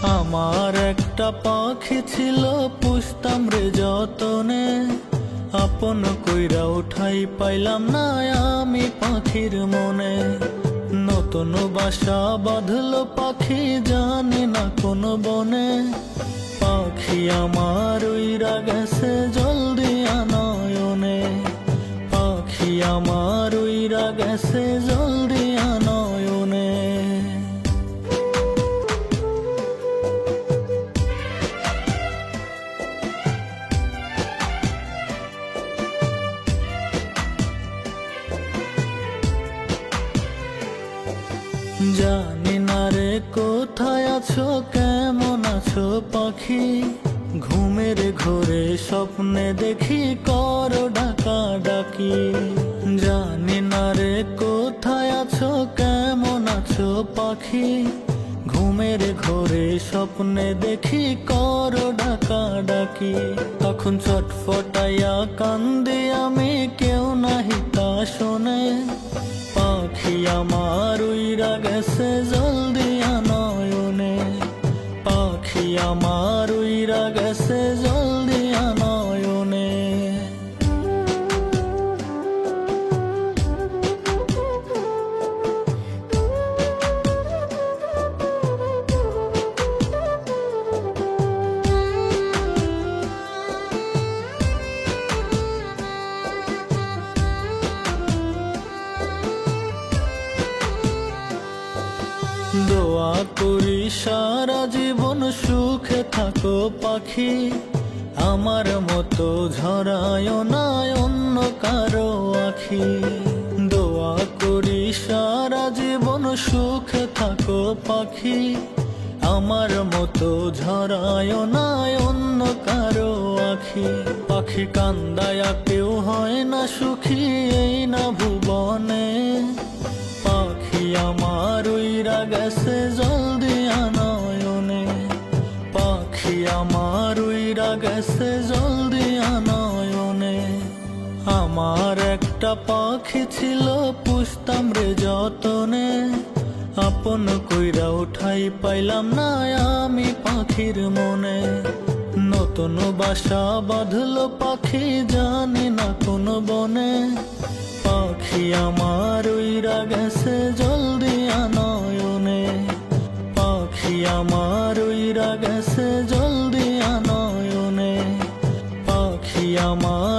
আমার একটা পাখি ছিল পুষতাম রে যতনে, আপন কইরা উঠাই পাইলাম না আমি পাখির মনে। নতুন বাসা বাঁধলো পাখি জানি না কোন বনে, পাখি আমার উইরা গেছে জলদি নয়নে, পাখি আমার উইরা গেছে জলদি নয়নে। জানি না রে কোথায় আছো, কেমন আছো পাখি, ঘুমের ঘোরে স্বপ্নে দেখি করো ডাকা ডাকি। জানি না রে কোথায় আছো, কেমন আছো পাখি, ঘুমের ঘোরে স্বপ্নে দেখি করো ডাকা ডাকি। তখন ছটফটাইয়া কান্দি আমি, কেউ নাহি তা শোনে, পাখি আমার উইরা গেছে জলদি নয়নে, পাখি আমার উইরা গেছে জলদি নয়নে। দোয়া করি সারা জীবন সুখে থাকো পাখি, আমার মতো ঝরায় না অন্য কারো আখি। দোয়া করি সারা জীবন সুখে থাকো পাখি, আমার মতো ঝরায় না অন্য কারো আখি। পাখি কান্দায়া কেউ হয় না সুখী এই না ভুবনে, পাখি আমার উইরা গেছে জলদি নয়নে, পাখি আমার উইরা গেছে জলদি নয়নে। আমার একটা পাখি ছিল পুষতাম রে যতনে, আপন কইরা উঠাই পাইলাম না আমি পাখির মনে। নতুন বাসা বাঁধলো পাখি জানি না কোন বনে, পাখি আমার উইরা গেছে জলদি নয়নে, পাখি আমার উইরা গেছে জলদি নয়নে, পাখি আমার